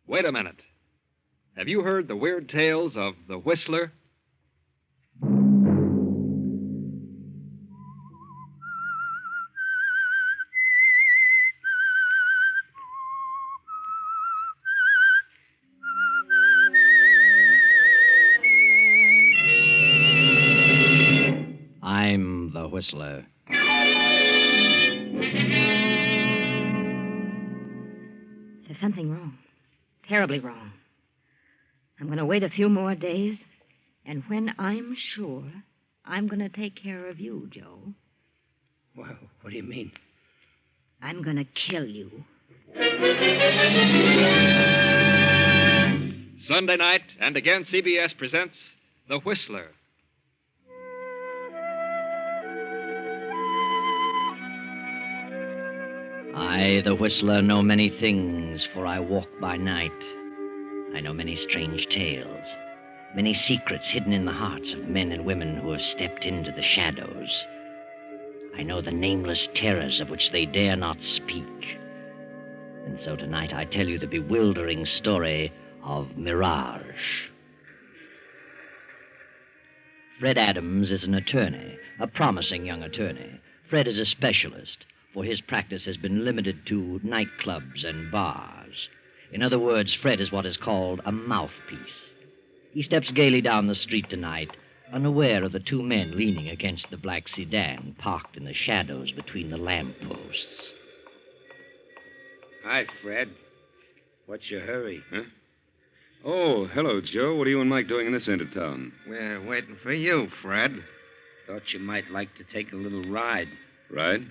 Wait a minute. Have you heard the weird tales of the Whistler? I'm the Whistler. There's something wrong. Terribly wrong. I'm going to wait a few more days, and when I'm sure, I'm going to take care of you, Joe. Well, what do you mean? I'm going to kill you. Sunday night, and again CBS presents The Whistler. I, the Whistler, know many things, for I walk by night. I know many strange tales, many secrets hidden in the hearts of men and women who have stepped into the shadows. I know the nameless terrors of which they dare not speak. And so tonight I tell you the bewildering story of Mirage. Fred Adams is an attorney, a promising young attorney. Fred is a specialist, for his practice has been limited to nightclubs and bars. In other words, Fred is what is called a mouthpiece. He steps gaily down the street tonight, unaware of the two men leaning against the black sedan parked in the shadows between the lampposts. Hi, Fred. What's your hurry? Huh? Oh, hello, Joe. What are you and Mike doing in this end of town? We're waiting for you, Fred. Thought you might like to take a little ride. Ride?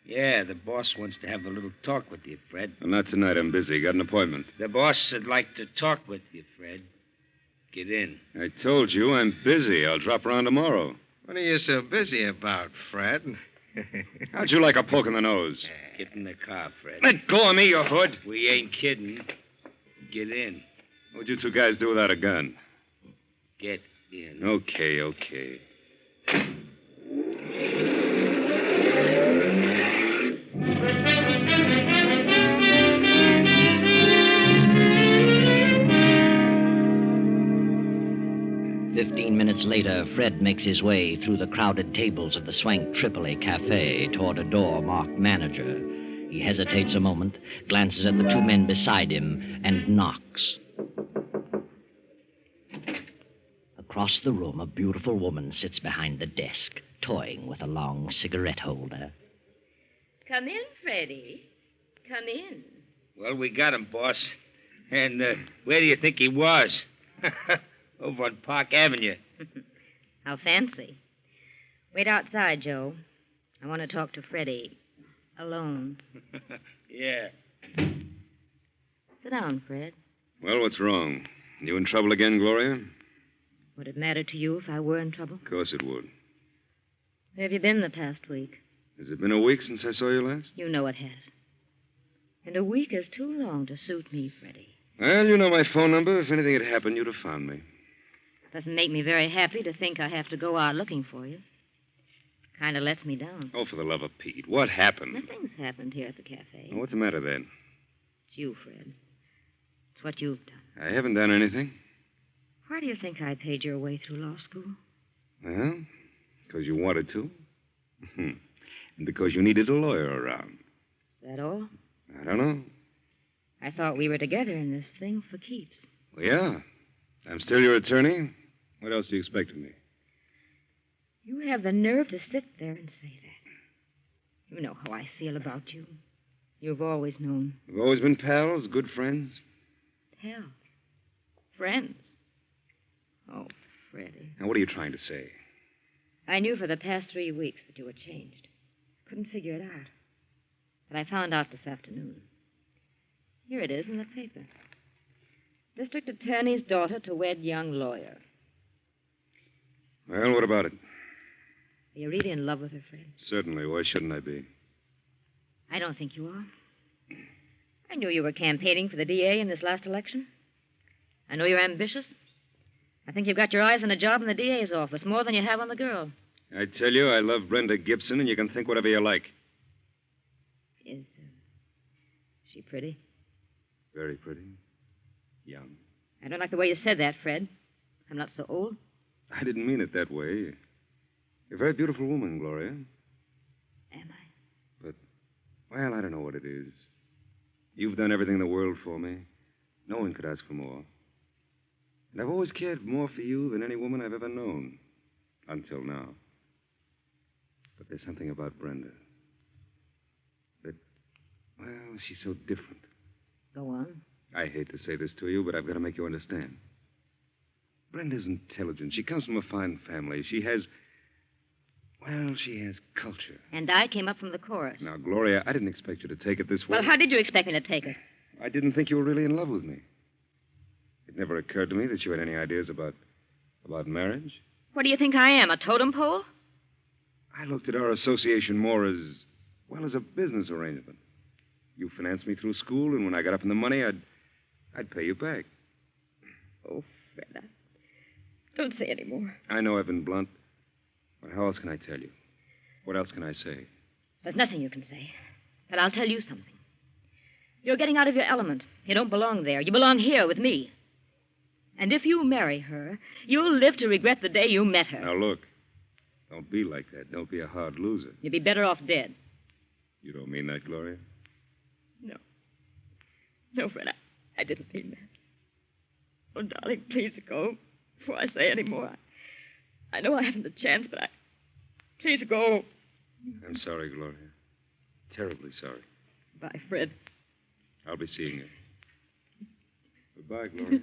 Yeah, the boss wants to have a little talk with you, Fred. Well, not tonight. I'm busy. Got an appointment. The boss would like to talk with you, Fred. Get in. I told you I'm busy. I'll drop around tomorrow. What are you so busy about, Fred? How'd you like a poke in the nose? Get in the car, Fred. Let go of me, you hood. We ain't kidding. Get in. What'd you two guys do without a gun? Get in. Okay. 15 minutes later, Fred makes his way through the crowded tables of the Swank Tripoli Cafe toward a door marked manager. He hesitates a moment, glances at the two men beside him, and knocks. Across the room, a beautiful woman sits behind the desk, toying with a long cigarette holder. Come in, Freddie. Come in. Well, we got him, boss. And where do you think he was? Over on Park Avenue. How fancy. Wait outside, Joe. I want to talk to Freddie. Alone. Yeah. Sit down, Fred. Well, what's wrong? You in trouble again, Gloria? Would it matter to you if I were in trouble? Of course it would. Where have you been the past week? Has it been a week since I saw you last? You know it has. And a week is too long to suit me, Freddie. Well, you know my phone number. If anything had happened, you'd have found me. Doesn't make me very happy to think I have to go out looking for you. Kind of lets me down. Oh, for the love of Pete. What happened? Nothing's happened here at the cafe. Oh, what's the matter then? It's you, Fred. It's what you've done. I haven't done anything. Why do you think I paid your way through law school? Well, because you wanted to. And because you needed a lawyer around. Is that all? I don't know. I thought we were together in this thing for keeps. Well, yeah. I'm still your attorney. What else do you expect of me? You have the nerve to sit there and say that. You know how I feel about you. You've always known. We've always been pals, good friends. Pals. Friends. Oh, Freddie. Now, what are you trying to say? I knew for the past 3 weeks that you were changed. Couldn't figure it out. But I found out this afternoon. Here it is in the paper. District Attorney's daughter to wed young lawyer. Well, what about it? Are you really in love with her, Fred? Certainly. Why shouldn't I be? I don't think you are. I knew you were campaigning for the DA in this last election. I know you're ambitious. I think you've got your eyes on a job in the DA's office, more than you have on the girl. I tell you, I love Brenda Gibson, and you can think whatever you like. Is she pretty? Very pretty. Young. I don't like the way you said that, Fred. I'm not so old. I didn't mean it that way. You're a very beautiful woman, Gloria. Am I? But, well, I don't know what it is. You've done everything in the world for me. No one could ask for more. And I've always cared more for you than any woman I've ever known. Until now. But there's something about Brenda. That, well, she's so different. Go on. I hate to say this to you, but I've got to make you understand. Brenda's intelligent. She comes from a fine family. She has culture. And I came up from the chorus. Now, Gloria, I didn't expect you to take it this way. Well, how did you expect me to take it? I didn't think you were really in love with me. It never occurred to me that you had any ideas about marriage. What do you think I am, a totem pole? I looked at our association more as a business arrangement. You financed me through school, and when I got up in the money, I'd pay you back. Oh, Fred, don't say any more. I know I've been blunt, but how else can I tell you? What else can I say? There's nothing you can say, but I'll tell you something. You're getting out of your element. You don't belong there. You belong here with me. And if you marry her, you'll live to regret the day you met her. Now, look. Don't be like that. Don't be a hard loser. You'd be better off dead. You don't mean that, Gloria? No. No, Fred, I didn't mean that. Oh, darling, please go before I say any more. I know I haven't the chance, but please go. I'm sorry, Gloria. Terribly sorry. Bye, Fred. I'll be seeing you. Goodbye, Gloria.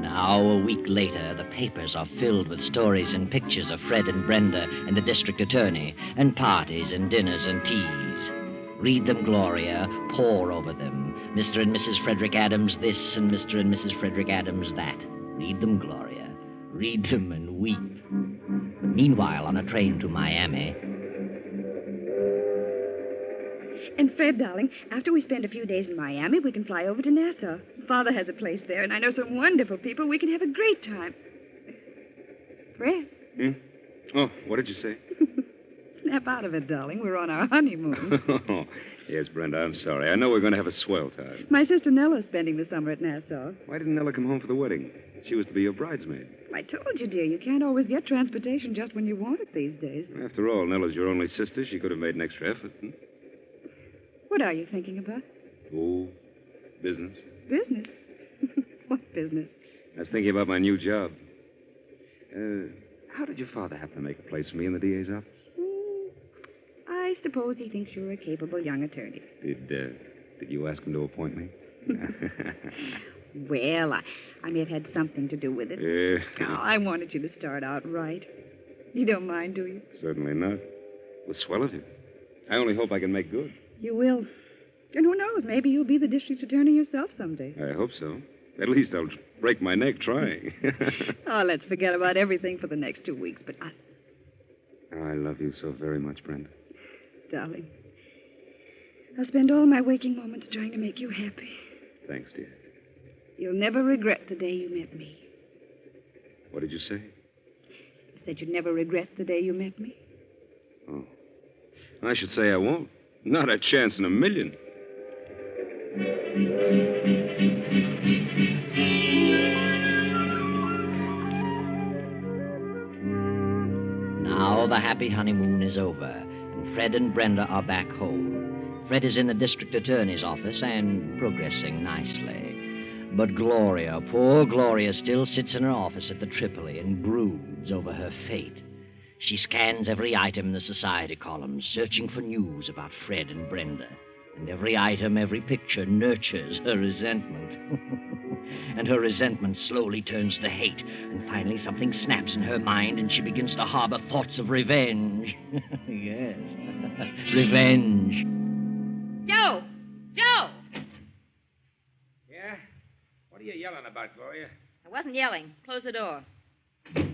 Now, a week later, the papers are filled with stories and pictures of Fred and Brenda and the district attorney, and parties and dinners and teas. Read them, Gloria. Pore over them. Mr. and Mrs. Frederick Adams this and Mr. and Mrs. Frederick Adams that. Read them, Gloria. Read them and weep. Meanwhile, on a train to Miami. And Fred, darling, after we spend a few days in Miami, we can fly over to Nassau. Father has a place there, and I know some wonderful people. We can have a great time. Fred? Hmm? Oh, what did you say? Snap out of it, darling. We're on our honeymoon. Yes, Brenda, I'm sorry. I know we're going to have a swell time. My sister Nella's spending the summer at Nassau. Why didn't Nella come home for the wedding? She was to be your bridesmaid. I told you, dear, you can't always get transportation just when you want it these days. After all, Nella's your only sister. She could have made an extra effort. Hmm? What are you thinking about? Oh, business. Business? What business? I was thinking about my new job. How did your father happen to make a place for me in the DA's office? I suppose he thinks you're a capable young attorney. Did you ask him to appoint me? Well, I may have had something to do with it. Yeah. Oh, I wanted you to start out right. You don't mind, do you? Certainly not. Well, swell of you. I only hope I can make good. You will. And who knows, maybe you'll be the district attorney yourself someday. I hope so. At least I'll break my neck trying. Oh, let's forget about everything for the next 2 weeks, but I love you so very much, Brenda. Darling, I'll spend all my waking moments trying to make you happy. Thanks, dear. You'll never regret the day you met me. What did you say? I said you'd never regret the day you met me. Oh. I should say I won't. Not a chance in a million. Now the happy honeymoon is over, and Fred and Brenda are back home. Fred is in the district attorney's office and progressing nicely. But Gloria, poor Gloria, still sits in her office at the Tripoli and broods over her fate. She scans every item in the society columns, searching for news about Fred and Brenda. And every item, every picture nurtures her resentment. And her resentment slowly turns to hate. And finally something snaps in her mind and she begins to harbor thoughts of revenge. Yes, revenge. Joe! Joe! Yeah? What are you yelling about, Gloria? I wasn't yelling. Close the door. Well,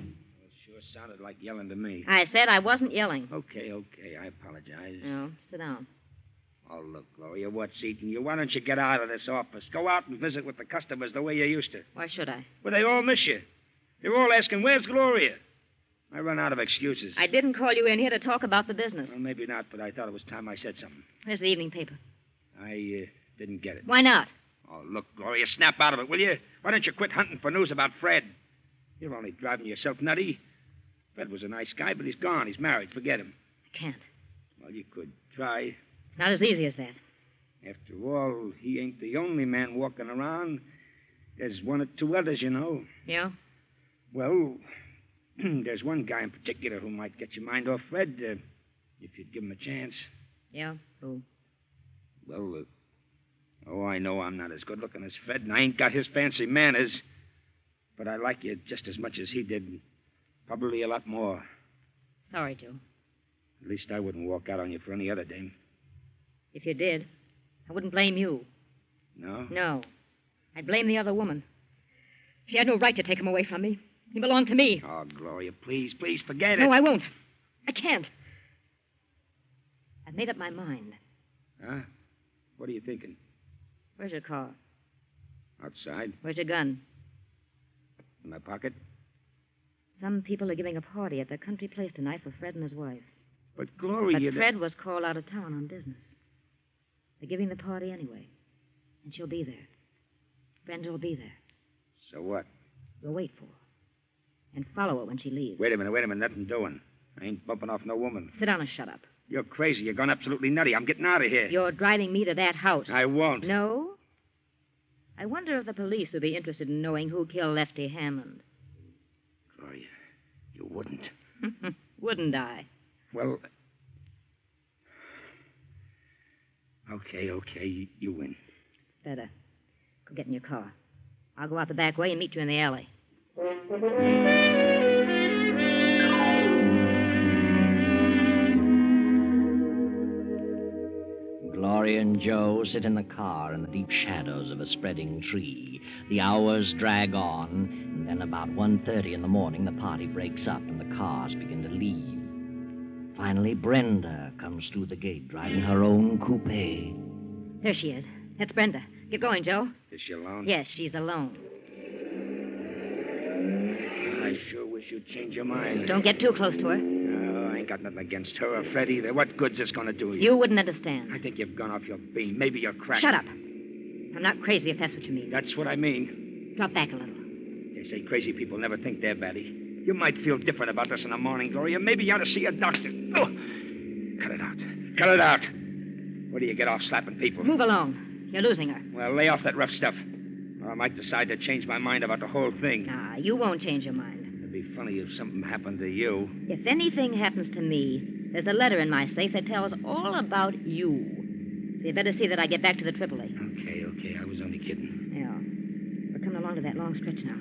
sure sounded like yelling to me. I said I wasn't yelling. Okay. I apologize. No, sit down. Oh, look, Gloria, what's eating you? Why don't you get out of this office? Go out and visit with the customers the way you used to. Why should I? Well, they all miss you. They're all asking, where's Gloria? I run out of excuses. I didn't call you in here to talk about the business. Well, maybe not, but I thought it was time I said something. Where's the evening paper? I didn't get it. Why not? Oh, look, Gloria, snap out of it, will you? Why don't you quit hunting for news about Fred? You're only driving yourself nutty. Fred was a nice guy, but he's gone. He's married. Forget him. I can't. Well, you could try. Not as easy as that. After all, he ain't the only man walking around. There's one or two others, you know. Yeah? Well, there's one guy in particular who might get your mind off Fred if you'd give him a chance. Yeah? Who? Well, I know I'm not as good looking as Fred, and I ain't got his fancy manners. But I like you just as much as he did. Probably a lot more. Sorry, Joe. At least I wouldn't walk out on you for any other dame. If you did, I wouldn't blame you. No? No. I'd blame the other woman. She had no right to take him away from me. He belonged to me. Oh, Gloria, please, forget it. No, I won't. I can't. I've made up my mind. Huh? What are you thinking? Where's your car? Outside? Where's your gun? In my pocket? Some people are giving a party at their country place tonight for Fred and his wife. But, Gloria... But Fred was called out of town on business. They're giving the party anyway. And she'll be there. Brenda will be there. So what? We'll wait for her. And follow her when she leaves. Wait a minute. Nothing doing. I ain't bumping off no woman. Sit down and shut up. You're crazy. You're gone absolutely nutty. I'm getting out of here. You're driving me to that house. I won't. No? I wonder if the police would be interested in knowing who killed Lefty Hammond. Gloria, you wouldn't. Wouldn't I? Well... Okay. You win. Better. Go get in your car. I'll go out the back way and meet you in the alley. Gloria and Joe sit in the car in the deep shadows of a spreading tree. The hours drag on, and then about 1:30 in the morning, the party breaks up and the cars begin to leave. Finally, Brenda comes through the gate, driving her own coupe. There she is. That's Brenda. Get going, Joe. Is she alone? Yes, she's alone. I sure wish you'd change your mind. Don't get too close to her. No, I ain't got nothing against her or Fred either. What good's this going to do you? You wouldn't understand. I think you've gone off your beam. Maybe you're cracked. Shut up. I'm not crazy, if that's what you mean. That's what I mean. Drop back a little. They say crazy people never think they're batty. You might feel different about this in the morning, Gloria. Maybe you ought to see a doctor. Oh. Cut it out. Cut it out. Where do you get off slapping people? Move along. You're losing her. Well, lay off that rough stuff. Or I might decide to change my mind about the whole thing. Nah, you won't change your mind. It'd be funny if something happened to you. If anything happens to me, there's a letter in my safe that tells all about you. So you better see that I get back to the AAA. Okay. I was only kidding. Yeah. We're coming along to that long stretch now.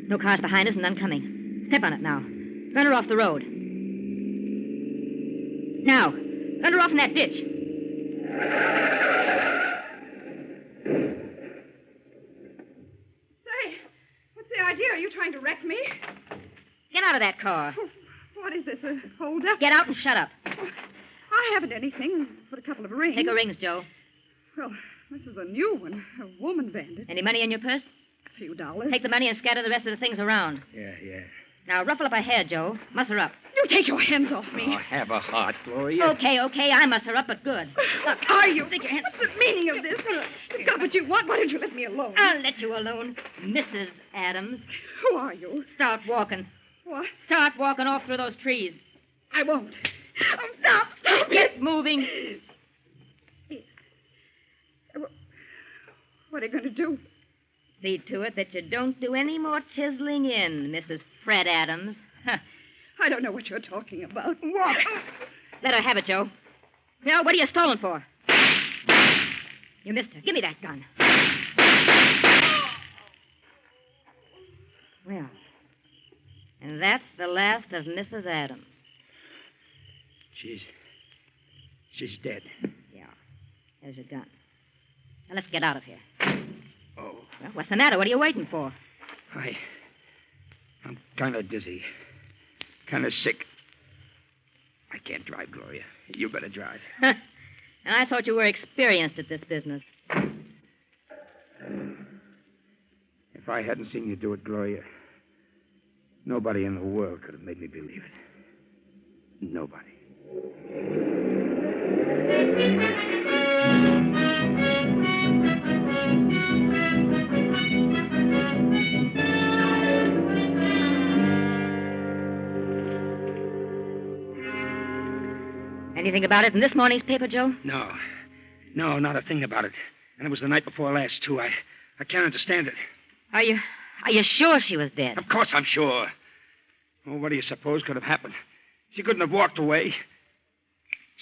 No cars behind us and none coming. Step on it now. Run her off the road. Now, run her off in that ditch. Say, what's the idea? Are you trying to wreck me? Get out of that car. What is this, a hold-up? Get out and shut up. I haven't anything but a couple of rings. Take her rings, Joe. Well, this is a new one. A woman bandit. Any money in your purse? A few dollars. Take the money and scatter the rest of the things around. Yeah. Now, ruffle up her hair, Joe. Muss her up. You take your hands off me. Oh, have a heart, Gloria. Okay, I muss her up, but good. Look, Are you? stick your hand... What's the meaning of this? You've got what you want. Why don't you let me alone? I'll let you alone, Mrs. Adams. Who are you? Start walking. What? Start walking off through those trees. I won't. Oh, stop! Stop Get moving. What are you going to do? See to it that you don't do any more chiseling in, Mrs. Fred Adams. Huh. I don't know what you're talking about. Walk. Let her have it, Joe. Now, what are you stolen for? You missed her. Give me that gun. Well, and that's the last of Mrs. Adams. She's dead. Yeah. There's your gun. Now, let's get out of here. Oh. Well, what's the matter? What are you waiting for? I'm kind of dizzy. Kind of sick. I can't drive, Gloria. You better drive. And I thought you were experienced at this business. If I hadn't seen you do it, Gloria, nobody in the world could have made me believe it. Nobody. Anything about it in this morning's paper, Joe? No, not a thing about it. And it was the night before last, too. I can't understand it. Are you sure she was dead? Of course I'm sure. Well, what do you suppose could have happened? She couldn't have walked away.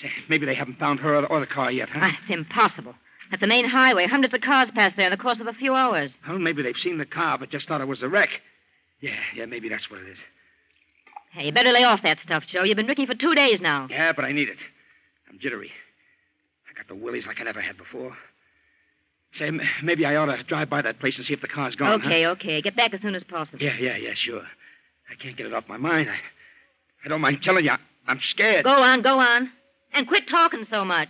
Say, maybe they haven't found her or the car yet, huh? It's impossible. That's the main highway. Hundreds of cars pass there in the course of a few hours. Well, maybe they've seen the car, but just thought it was a wreck. Yeah, maybe that's what it is. Hey, you better lay off that stuff, Joe. You've been drinking for 2 days now. Yeah, but I need it. I'm jittery. I got the willies like I never had before. Say, maybe I ought to drive by that place and see if the car's gone. Okay. Get back as soon as possible. Yeah, sure. I can't get it off my mind. I don't mind telling you, I'm scared. Go on. And quit talking so much.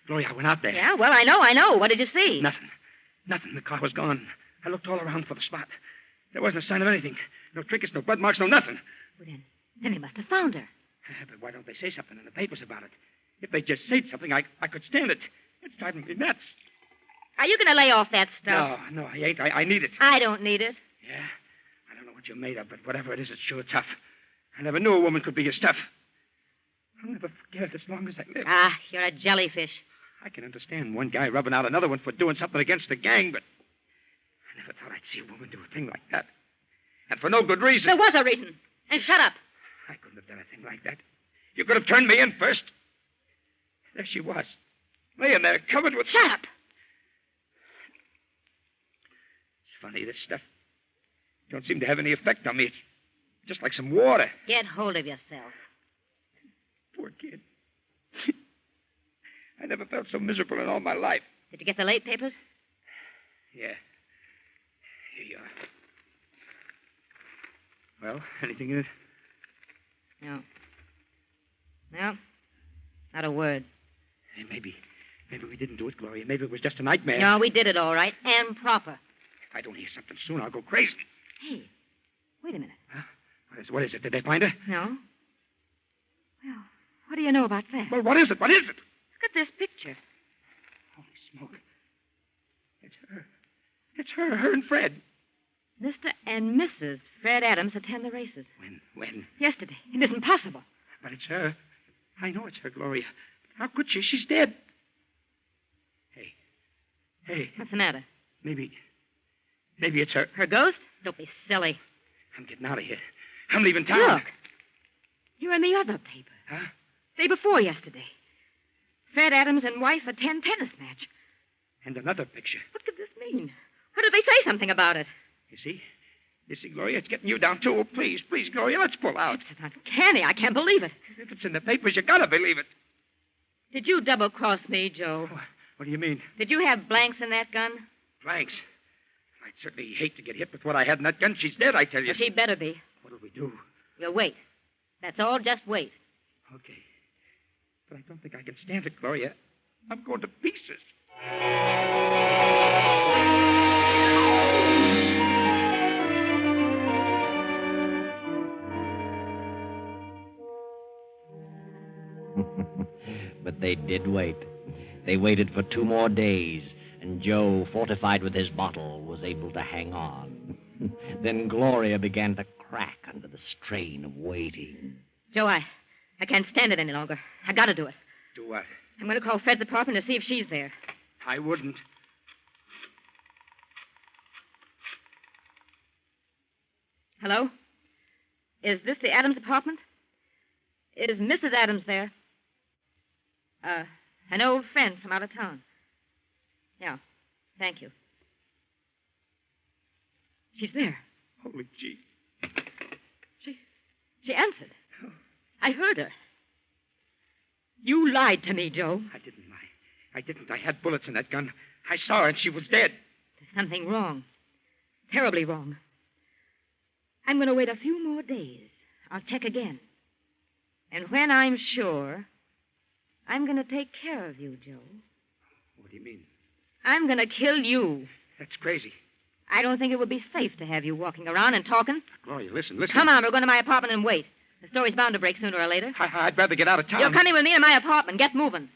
Gloria, I went out there. Yeah, well, I know. What did you see? Nothing. The car was gone. I looked all around for the spot. There wasn't a sign of anything. No trinkets, no blood marks, no nothing. Well, then they must have found her. But why don't they say something in the papers about it? If they just said something, I could stand it. It's driving me nuts. Are you going to lay off that stuff? No, I ain't. I need it. I don't need it. Yeah? I don't know what you're made of, but whatever it is, it's sure tough. I never knew a woman could be as tough. I'll never forget it as long as I live. You're a jellyfish. I can understand one guy rubbing out another one for doing something against the gang, but I never thought I'd see a woman do a thing like that. And for no good reason. There was a reason. And shut up. I couldn't have done a thing like that. You could have turned me in first. There she was, laying there covered with... Shut up. It's funny, this stuff don't seem to have any effect on me. It's just like some water. Get hold of yourself. Poor kid. I never felt so miserable in all my life. Did you get the late papers? Yeah. Here you are. Well, anything in it? No. Not a word. Hey, maybe we didn't do it, Gloria. Maybe it was just a nightmare. No, we did it all right, and proper. If I don't hear something soon, I'll go crazy. Hey, wait a minute. Huh? What is it? Did they find her? No. Well, what do you know about that? Well, what is it? Look at this picture. Holy smoke. It's her and Fred. Mr. and Mrs. Fred Adams attend the races. When? Yesterday. It isn't possible. But it's her. I know it's her, Gloria. How could she? She's dead. Hey. What's the matter? Maybe it's her. Her ghost? Don't be silly. I'm getting out of here. I'm leaving town. Look. You're in the other paper. Huh? Day before yesterday. Fred Adams and wife attend tennis match. And another picture. What could this mean? What did they say something about it? You see, Gloria, it's getting you down, too. Oh, please, Gloria, let's pull out. It's uncanny. I can't believe it. If it's in the papers, you gotta believe it. Did you double-cross me, Joe? What do you mean? Did you have blanks in that gun? Blanks? I'd certainly hate to get hit with what I had in that gun. She's dead, I tell you. Well, she'd better be. What'll we do? We'll wait. That's all. Just wait. Okay. But I don't think I can stand it, Gloria. I'm going to pieces. But they did wait. They waited for 2 more days, and Joe, fortified with his bottle, was able to hang on. Then Gloria began to crack under the strain of waiting. Joe, I can't stand it any longer. I gotta do it. Do what? I'm going to call Fred's apartment to see if she's there. I wouldn't. Hello? Is this the Adams apartment? Is Mrs. Adams there? An old friend from out of town. Yeah, thank you. She's there. Holy gee. She answered. Oh. I heard her. You lied to me, Joe. I didn't lie. I didn't. I had bullets in that gun. I saw her, and she was dead. There's something wrong. Terribly wrong. I'm going to wait a few more days. I'll check again. And when I'm sure, I'm going to take care of you, Joe. What do you mean? I'm going to kill you. That's crazy. I don't think it would be safe to have you walking around and talking. Gloria, listen. Come on, we're going to my apartment and wait. The story's bound to break sooner or later. I'd rather get out of town. You're coming with me to my apartment. Get moving.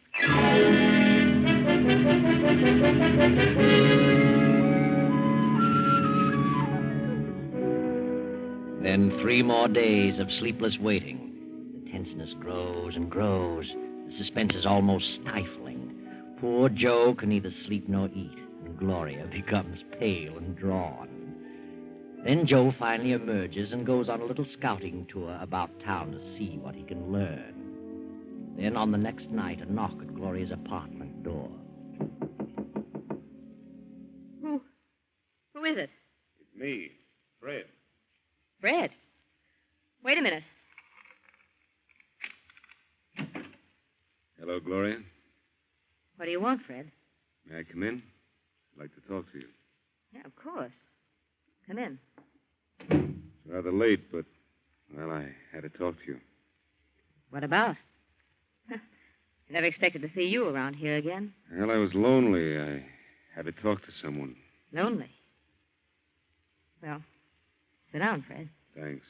Then 3 more days of sleepless waiting. The tenseness grows and grows. The suspense is almost stifling. Poor Joe can neither sleep nor eat, and Gloria becomes pale and drawn. Then Joe finally emerges and goes on a little scouting tour about town to see what he can learn. Then on the next night, a knock at Gloria's apartment door. Who is it? It's me, Fred. Fred. Wait a minute. Hello, Gloria. What do you want, Fred? May I come in? I'd like to talk to you. Yeah, of course. Come in. It's rather late, but, well, I had to talk to you. What about? I never expected to see you around here again. Well, I was lonely. I had to talk to someone. Lonely. Well, sit down, Fred. Thanks.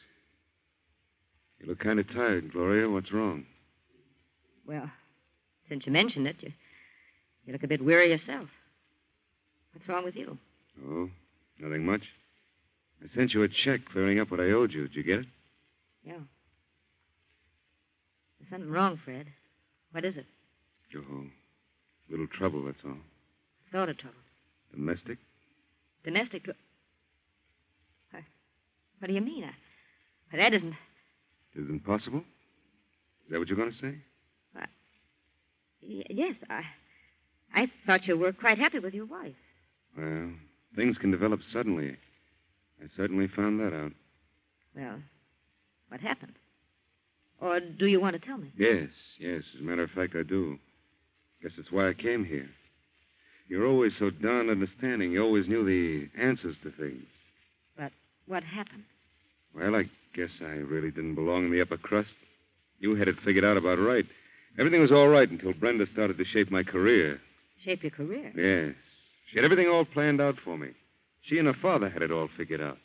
You look kind of tired, Gloria. What's wrong? Well, since you mentioned it, you look a bit weary yourself. What's wrong with you? Oh, nothing much. I sent you a check clearing up what I owed you. Did you get it? Yeah. There's something wrong, Fred. What is it? Oh, little trouble, that's all. What sort of trouble? Domestic? Domestic? What do you mean? That isn't... It isn't possible? Is that what you're going to say? Yes, I thought you were quite happy with your wife. Well, things can develop suddenly. I certainly found that out. Well, what happened? Or do you want to tell me? Yes. As a matter of fact, I do. Guess that's why I came here. You're always so darn understanding. You always knew the answers to things. But what happened? Well, I guess I really didn't belong in the upper crust. You had it figured out about right. Everything was all right until Brenda started to shape my career. Shape your career? Yes. She had everything all planned out for me. She and her father had it all figured out.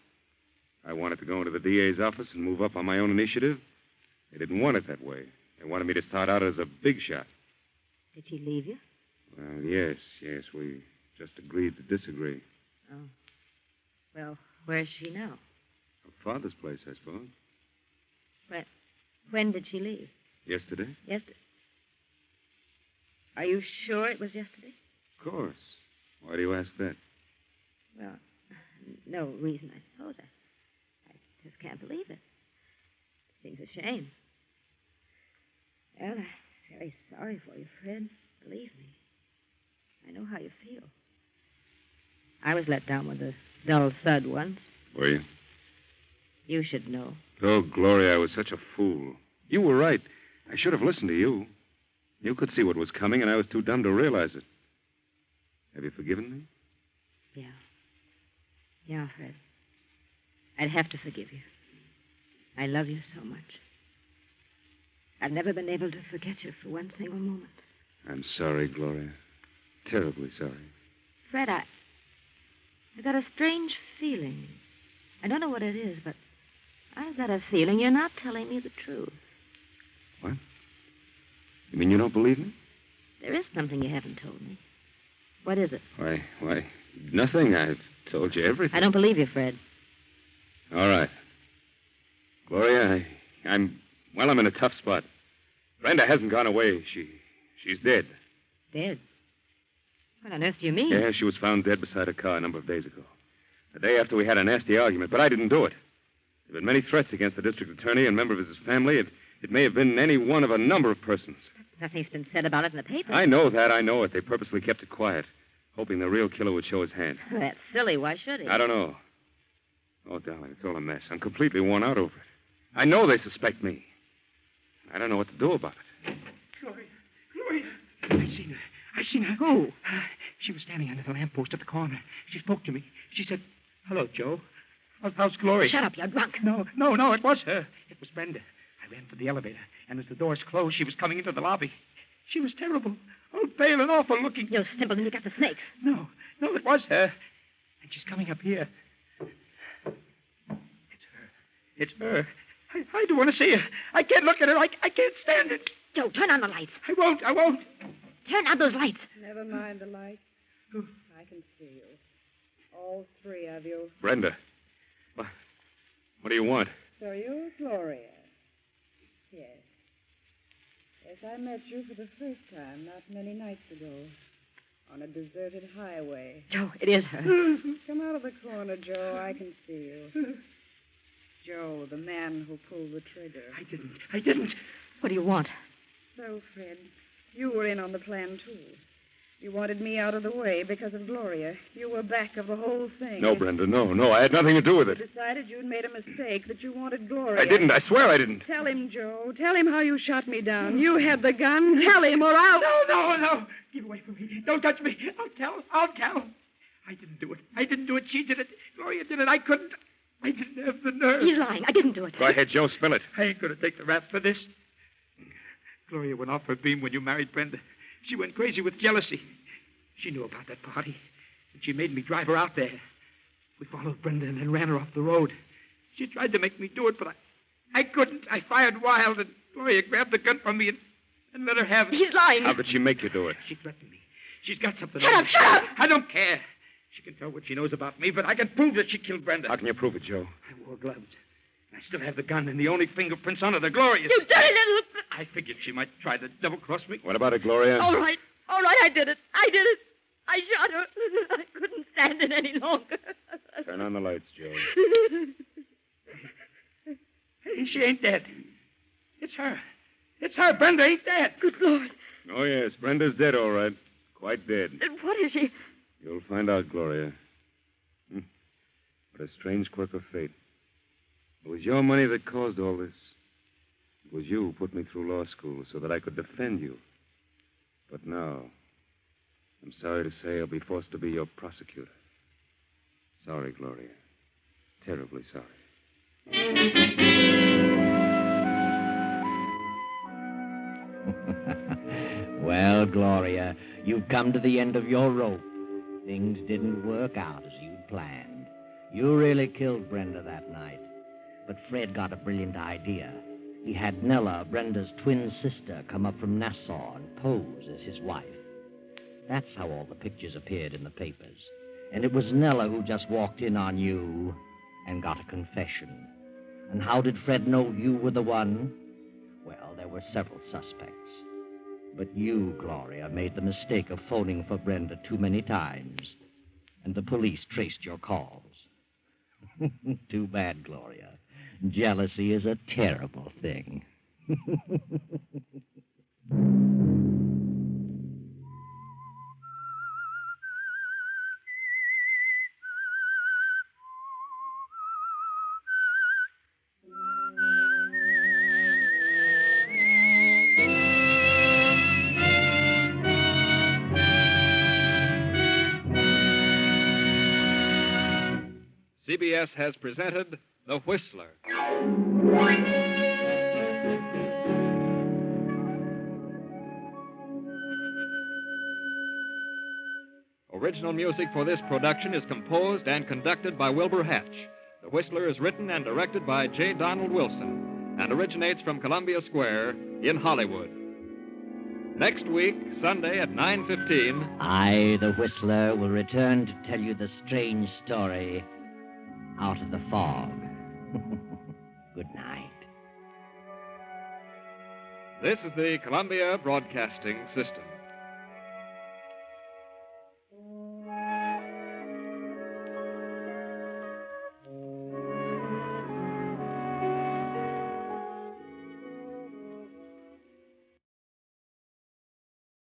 I wanted to go into the DA's office and move up on my own initiative. They didn't want it that way. They wanted me to start out as a big shot. Did she leave you? Well, yes. We just agreed to disagree. Oh. Well, where's she now? Her father's place, I suppose. When did she leave? Yesterday? Yesterday. Are you sure it was yesterday? Of course. Why do you ask that? Well, no reason, I suppose. I just can't believe it. It seems a shame. Well, I'm very sorry for you, Fred. Believe me. I know how you feel. I was let down with a dull thud once. Were you? You should know. Oh, Gloria, I was such a fool. You were right. I should have listened to you. You could see what was coming, and I was too dumb to realize it. Have you forgiven me? Yeah. Yeah, Fred. I'd have to forgive you. I love you so much. I've never been able to forget you for one single moment. I'm sorry, Gloria. Terribly sorry. Fred, I got a strange feeling. I don't know what it is, but I've got a feeling you're not telling me the truth. What? You mean you don't believe me? There is something you haven't told me. What is it? Why, nothing. I've told you everything. I don't believe you, Fred. All right. Gloria, I'm in a tough spot. Brenda hasn't gone away. She's dead. Dead? What on earth do you mean? Yeah, she was found dead beside a car a number of days ago. The day after we had a nasty argument, but I didn't do it. There have been many threats against the district attorney and a member of his family. It may have been any one of a number of persons. Nothing's been said about it in the paper. I know that. I know it. They purposely kept it quiet, hoping the real killer would show his hand. That's silly. Why should he? I don't know. Oh, darling, it's all a mess. I'm completely worn out over it. I know they suspect me. I don't know what to do about it. Gloria. I seen her. Who? She was standing under the lamppost at the corner. She spoke to me. She said, "Hello, Joe." How's Gloria? Shut up, you're drunk. No, it was her. It was Brenda. I ran for the elevator, and as the doors closed, she was coming into the lobby. She was terrible. Oh, pale and awful looking. You simpleton, you got the snakes. No, it was her. And she's coming up here. It's her. I don't want to see her. I can't look at her. I can't stand it. Joe, turn on the lights. I won't. Turn on those lights. Never mind the lights. I can see you. All three of you. Brenda. What do you want? So you're Gloria. Yes. Yes, I met you for the first time not many nights ago. On a deserted highway. Joe, it is her. Come out of the corner, Joe. I can see you. Joe, the man who pulled the trigger. I didn't. What do you want? So, Fred, you were in on the plan, too. You wanted me out of the way because of Gloria. You were back of the whole thing. No, Brenda, no. I had nothing to do with it. You decided you'd made a mistake, that you wanted Gloria. I didn't. I swear I didn't. Tell him, Joe. Tell him how you shot me down. You had the gun. Tell him, or I'll... No. Get away from me. Don't touch me. I'll tell. I didn't do it. She did it. Gloria did it. I couldn't. I didn't have the nerve. He's lying. I didn't do it. Go ahead, Joe. Spill it. I ain't going to take the rap for this. Gloria went off her beam when you married Brenda. She went crazy with jealousy. She knew about that party, and she made me drive her out there. We followed Brenda and then ran her off the road. She tried to make me do it, but I couldn't. I fired wild, and Gloria grabbed the gun from me and let her have it. He's lying. How could she make you do it? She threatened me. She's got something. Shut up! I don't care. She can tell what she knows about me, but I can prove that she killed Brenda. How can you prove it, Joe? I wore gloves. I still have the gun, and the only fingerprints on it are Gloria's. You dirty little... I figured she might try to double-cross me. What about it, Gloria? All right, I did it. I shot her. I couldn't stand it any longer. Turn on the lights, Joe. Hey, she ain't dead. It's her. It's her. Brenda ain't dead. Good Lord. Oh, yes. Brenda's dead, all right. Quite dead. And what is she? You'll find out, Gloria. What a strange quirk of fate. It was your money that caused all this. It was you who put me through law school so that I could defend you. But now, I'm sorry to say I'll be forced to be your prosecutor. Sorry, Gloria. Terribly sorry. Well, Gloria, you've come to the end of your rope. Things didn't work out as you'd planned. You really killed Brenda that night. But Fred got a brilliant idea. He had Nella, Brenda's twin sister, come up from Nassau and pose as his wife. That's how all the pictures appeared in the papers. And it was Nella who just walked in on you and got a confession. And how did Fred know you were the one? Well, there were several suspects. But you, Gloria, made the mistake of phoning for Brenda too many times. And the police traced your calls. Too bad, Gloria. Jealousy is a terrible thing. CBS has presented The Whistler. Original music for this production is composed and conducted by Wilbur Hatch. The Whistler is written and directed by J. Donald Wilson and originates from Columbia Square in Hollywood. Next week, Sunday at 9:15... I, the Whistler, will return to tell you the strange story out of the fog. Good night. This is the Columbia Broadcasting System.